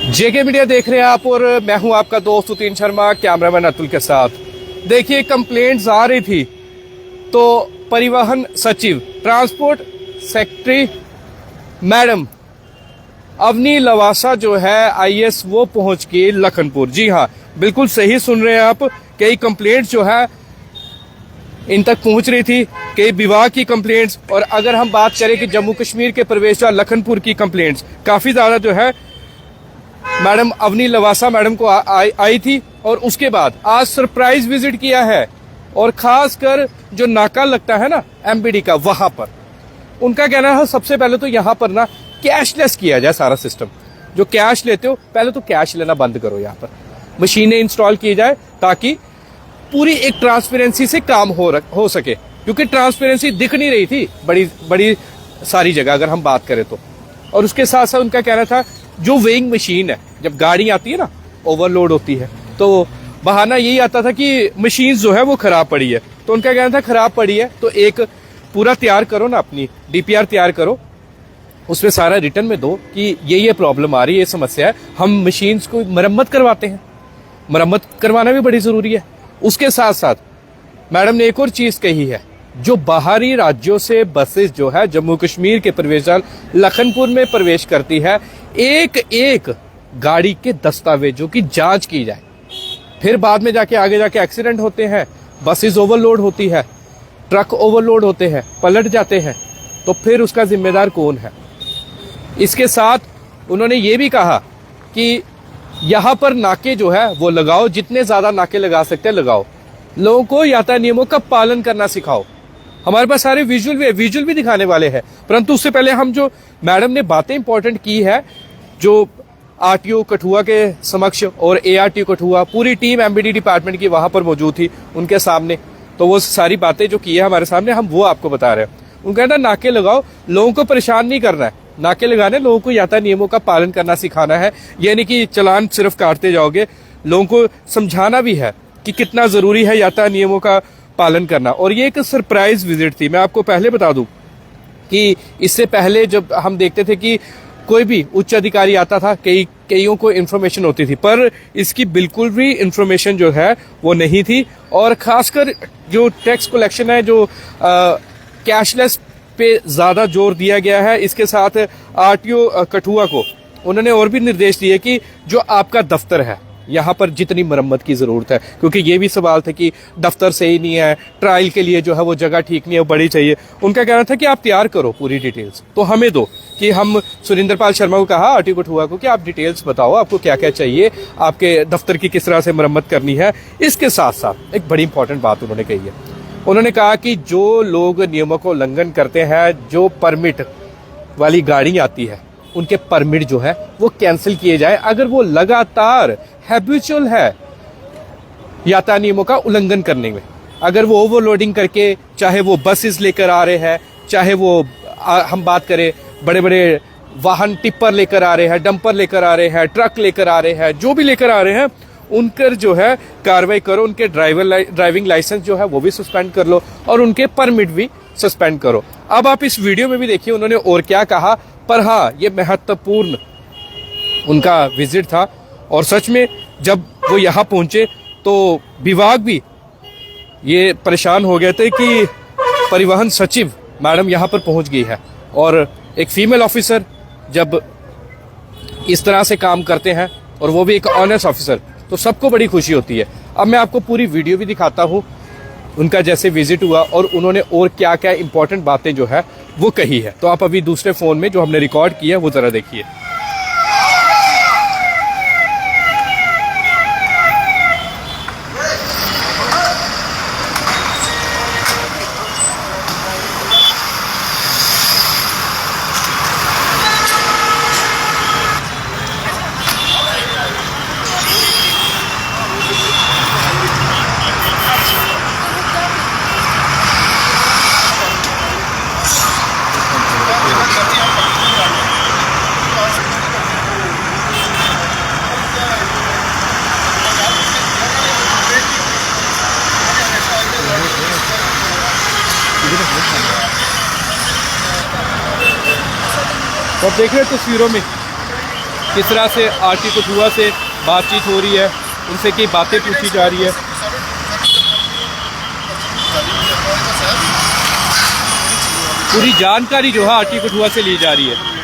जेके media देख रहे हैं आप और मैं हूं आपका दोस्त उतीन शर्मा, कैमरामैन अतुल के साथ। देखिए, कंप्लेंट्स आ रही थी तो परिवहन सचिव, transport secretary madam Avani Lavasa जो है आईएएस, वो पहुंच गई लखनपुर। जी हाँ, बिल्कुल सही सुन रहे हैं आप। कई कंप्लेंट्स जो है इन तक पहुंच रही थी, कई विभाग की कंप्लेंट्स। और अगर हम बात करें कि जम्मू कश्मीर के प्रवेश द्वार लखनपुर की कंप्लेंट्स काफी ज्यादा जो है मैडम अवनी लवासा मैडम को आई थी। और उसके बाद आज सरप्राइज विजिट किया है, और खासकर जो नाका लगता है ना एमबीडी का, वहां पर उनका कहना है सबसे पहले तो यहाँ पर ना कैशलेस किया जाए सारा सिस्टम। जो कैश लेते हो पहले तो कैश लेना बंद करो, यहाँ पर मशीनें इंस्टॉल की जाए ताकि पूरी एक ट्रांसपेरेंसी से काम हो सके। क्योंकि ट्रांसपेरेंसी दिख नहीं रही थी बड़ी सारी जगह अगर हम बात करें तो। और उसके साथ साथ उनका कहना था जो वेइंग मशीन है, जब गाड़ी आती है ना ओवरलोड होती है, तो बहाना यही आता था कि मशीन जो है वो खराब पड़ी है। तो उनका कहना था खराब पड़ी है तो एक पूरा तैयार करो ना, अपनी डीपीआर तैयार करो, उसमें सारा रिटर्न में दो कि ये प्रॉब्लम आ रही है, ये समस्या है, हम मशीन को मरम्मत करवाते हैं। मरम्मत करवाना भी बड़ी जरूरी है। उसके साथ साथ मैडम ने एक और चीज कही है, जो बाहरी राज्यों से बसेस जो है जम्मू कश्मीर के प्रवेश द्वार लखनपुर में प्रवेश करती है, एक एक गाड़ी के दस्तावेजों की जांच की जाए। फिर बाद में जाके आगे जाके एक्सीडेंट होते हैं, बसेस ओवरलोड होती है, ट्रक ओवरलोड होते हैं, पलट जाते हैं, तो फिर उसका जिम्मेदार कौन है। इसके साथ उन्होंने ये भी कहा कि यहां पर नाके जो है वो लगाओ, जितने ज्यादा नाके लगा सकते हैं लगाओ, लोगों को यातायात नियमों का पालन करना सिखाओ। हमारे पास सारे विजुअल भी दिखाने वाले हैं, परंतु उससे पहले हम जो मैडम ने बातें इंपॉर्टेंट की है, जो आरटीओ कठुआ के समक्ष और एआरटीओ कठुआ पूरी टीम एमबीडी डिपार्टमेंट की वहां पर मौजूद थी उनके सामने, तो वो सारी बातें जो की है हमारे सामने, हम वो आपको बता रहे हैं। उनका कहना नाके लगाओ, लोगों को परेशान नहीं करना है, नाके लगाने लोगों को यातायात नियमों का पालन करना सिखाना है। यानी कि चलान सिर्फ काटते जाओगे, लोगों को समझाना भी है कि कितना जरूरी है यातायात नियमों का पालन करना। और ये एक सरप्राइज विजिट थी। मैं आपको पहले बता दूं कि इससे पहले जब हम देखते थे कि कोई भी उच्च अधिकारी आता था, कईयों को इन्फॉर्मेशन होती थी, पर इसकी बिल्कुल भी इन्फॉर्मेशन जो है वो नहीं थी। और खासकर जो टैक्स कलेक्शन है, जो कैशलेस पे ज्यादा जोर दिया गया है। इसके साथ आरटीओ कठुआ को उन्होंने और भी निर्देश दिए कि जो आपका दफ्तर है यहाँ पर जितनी मरम्मत की जरूरत है, क्योंकि ये भी सवाल था कि दफ्तर सही नहीं है, ट्रायल के लिए जो है वो जगह ठीक नहीं है, बड़ी चाहिए। उनका कहना था कि आप तैयार करो पूरी डिटेल्स, तो हमें दो। कि हम सुरेंद्र पाल शर्मा को कहा, आरटीओ कठुआ को, कि आप डिटेल्स बताओ, आपको क्या क्या चाहिए, आपके दफ्तर की किस तरह से मरम्मत करनी है। इसके साथ साथ एक बड़ी इंपॉर्टेंट बात उन्होंने कही है, उन्होंने कहा कि जो लोग नियमों को उल्लंघन करते हैं, जो परमिट वाली गाड़ी आती है, उनके परमिट जो है वो कैंसिल किए जाए। अगर वो लगातार हैबिचुअल है यातायात नियमों का उल्लंघन करने में, अगर वो ओवरलोडिंग करके, चाहे वो बसेस लेकर आ रहे हैं, चाहे वो हम बात करें बड़े बड़े वाहन टिप्पर लेकर आ रहे हैं, डंपर लेकर आ रहे हैं, ट्रक लेकर आ रहे हैं, जो भी लेकर आ रहे हैं, उनकर जो है कार्रवाई करो। उनके ड्राइविंग लाइसेंस जो है वो भी सस्पेंड कर लो और उनके परमिट भी सस्पेंड करो। अब आप इस वीडियो में भी देखिए उन्होंने और क्या कहा। पर हाँ, ये महत्वपूर्ण उनका विजिट था। और सच में जब वो यहाँ पहुंचे तो विभाग भी ये परेशान हो गए थे कि परिवहन सचिव मैडम यहाँ पर पहुंच गई है। और एक फीमेल ऑफिसर जब इस तरह से काम करते हैं, और वो भी एक ऑनेस्ट ऑफिसर, तो सबको बड़ी खुशी होती है। अब मैं आपको पूरी वीडियो भी दिखाता हूँ उनका जैसे विजिट हुआ और उन्होंने और क्या क्या इंपॉर्टेंट बातें जो है वो कही है। तो आप अभी दूसरे फोन में जो हमने रिकॉर्ड किया है वो जरा देखिए। तो आप देख रहे हैं तस्वीरों में किस तरह से आरटी कठुआ से बातचीत हो रही है, उनसे की बातें पूछी जा रही है। पूरी जानकारी जो है आरटी कठुआ से ली जा रही है।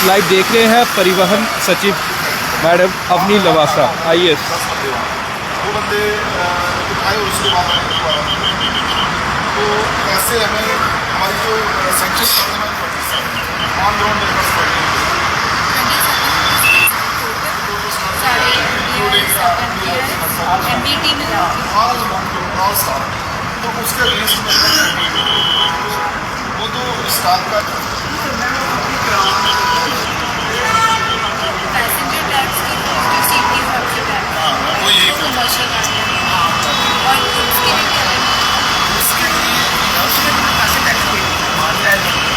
लाइव देख रहे हैं परिवहन सचिव मैडम अवनी लवासा IAS। वो बंदे उठाए और उसके बाद तो ऐसे हमें हमारी जो सेंक्शन ऑन ग्राउंड मेरे पास तो उसके वो तो स्टाफ का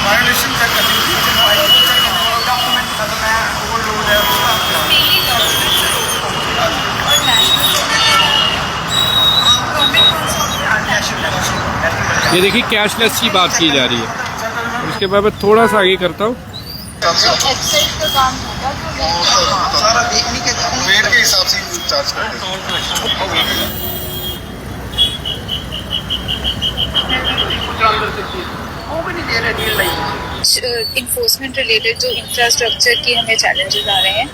वायलेशन चेक करनी डॉक्यूमेंट खत्म है, ओवरलोड है ये देखिए कैशलेस की बात की जा रही है। उसके बाद मैं थोड़ा सा आगे करता हूँ। सारा देखने के वेट के हिसाब से चार्ज करते इन्फोर्समेंट रिलेटेड जो इंफ्रास्ट्रक्चर के हमें चैलेंजेस आ रहे हैं,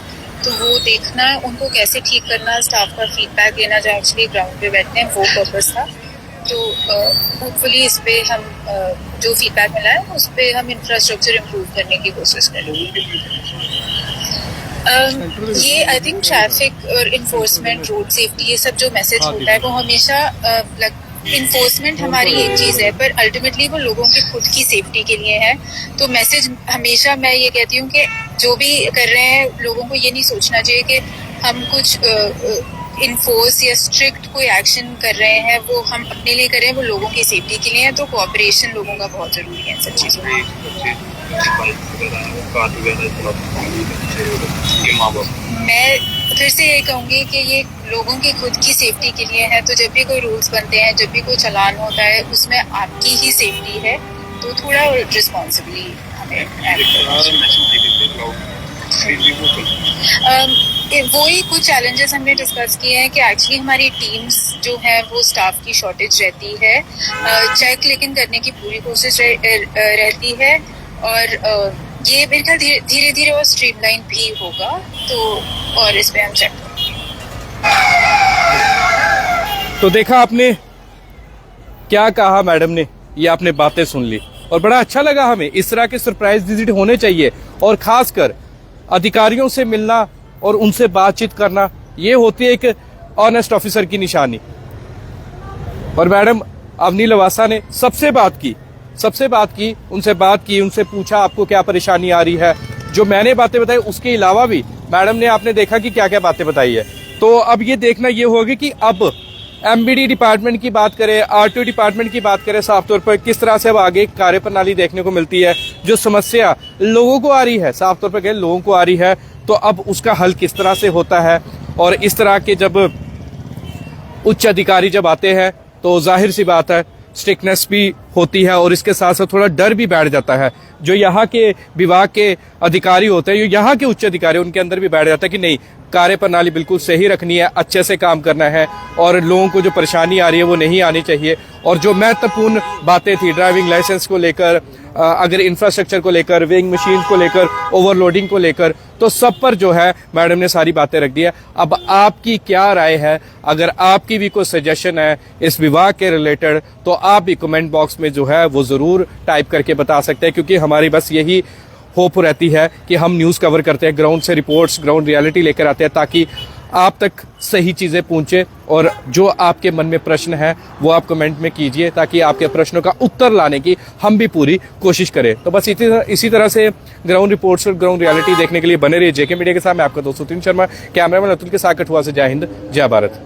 तो वो देखना, उनको कैसे ठीक करना, स्टाफ का फीडबैक लेना जो एक्चुअली ग्राउंड पे बैठते हैं, वो पर्पस था। तो होपफुली इस पे हम जो फीडबैक मिला है उस पे हम इंफ्रास्ट्रक्चर इम्प्रूव करने की कोशिश करेंगे। ये आई थिंक ट्रैफिक और इन्फोर्समेंट, रोड सेफ्टी, ये सब जो मैसेज होता है वो हमेशा इन्फोर्समेंट हमारी एक चीज़ है, पर अल्टीमेटली वो लोगों की खुद की सेफ्टी के लिए है। तो मैसेज हमेशा मैं ये कहती हूँ कि जो भी कर रहे हैं लोगों को ये नहीं सोचना चाहिए कि हम कुछ इन्फोर्स या स्ट्रिक्ट कोई एक्शन कर रहे हैं वो हम अपने लिए कर रहे हैं, वो लोगों की सेफ्टी के लिए है। तो कोऑपरेशन लोगों का बहुत ज़रूरी है इन सब चीज़ों में। मैं फिर से ये कहूँगी कि ये लोगों की खुद की सेफ्टी के लिए है। तो जब भी कोई रूल्स बनते हैं, जब भी कोई चालान होता है, उसमें आपकी ही सेफ्टी है, तो थोड़ा रिस्पॉन्सिबली हमें वही कुछ चैलेंजेस हमने डिस्कस किए हैं कि एक्चुअली हमारी टीम्स जो हैं वो स्टाफ की शॉर्टेज रहती है। चेक लेकिन करने की पूरी कोशिश रहती है, और ये मेरे ख्याल धीरे धीरे और स्ट्रीमलाइन भी होगा। तो और इस पे हम चेक तो देखा आपने क्या कहा मैडम ने, ये आपने बातें सुन ली और बड़ा अच्छा लगा हमें। इस तरह के सरप्राइज विजिट होने चाहिए, और खासकर अधिकारियों से मिलना और उनसे बातचीत करना, ये होती है एक ऑनेस्ट ऑफिसर की निशानी। और मैडम अवनी लवासा ने सबसे बात की, उनसे पूछा आपको क्या परेशानी आ रही है। जो मैंने बातें बताई उसके अलावा भी मैडम ने, आपने देखा कि क्या क्या बातें बताई है। तो अब ये देखना ये होगा कि अब MBD डिपार्टमेंट की बात करें, RTO डिपार्टमेंट की बात करें, साफ तौर पर किस तरह से अब आगे कार्यप्रणाली देखने को मिलती है। जो समस्या लोगों को आ रही है, साफ तौर पर लोगों को आ रही है, तो अब उसका हल किस तरह से होता है। और इस तरह के जब उच्च अधिकारी जब आते हैं तो जाहिर सी बात है स्ट्रिक्टनेस भी होती है, और इसके साथ साथ थोड़ा डर भी बैठ जाता है। जो यहाँ के विभाग के अधिकारी होते हैं, जो यहाँ के उच्च अधिकारी, उनके अंदर भी बैठ जाता है कि नहीं, कार्यप्रणाली बिल्कुल सही रखनी है, अच्छे से काम करना है, और लोगों को जो परेशानी आ रही है वो नहीं आनी चाहिए। और जो महत्वपूर्ण बातें थी ड्राइविंग लाइसेंस को लेकर, अगर इंफ्रास्ट्रक्चर को लेकर, वेइंग मशीन को लेकर, ओवरलोडिंग को लेकर, तो सब पर जो है मैडम ने सारी बातें रख दी है। अब आपकी क्या राय है? अगर आपकी भी कोई सजेशन है इस विभाग के रिलेटेड, तो आप भी कमेंट बॉक्स में जो है वो जरूर टाइप करके बता सकते हैं, क्योंकि हमारी बस यही होप रहती है कि हम न्यूज़ कवर करते हैं, ग्राउंड से रिपोर्ट्स, ग्राउंड रियलिटी लेकर आते हैं, ताकि आप तक सही चीज़ें पहुंचे। और जो आपके मन में प्रश्न है वो आप कमेंट में कीजिए, ताकि आपके प्रश्नों का उत्तर लाने की हम भी पूरी कोशिश करें। तो बस इसी तरह से ग्राउंड रिपोर्ट्स और ग्राउंड रियलिटी देखने के लिए बने रहिए JK मीडिया के साथ। मैं आपका दोस्त सुतीन शर्मा, कैमरामैन अतुल के साथ कठुआ से। जय हिंद, जय भारत।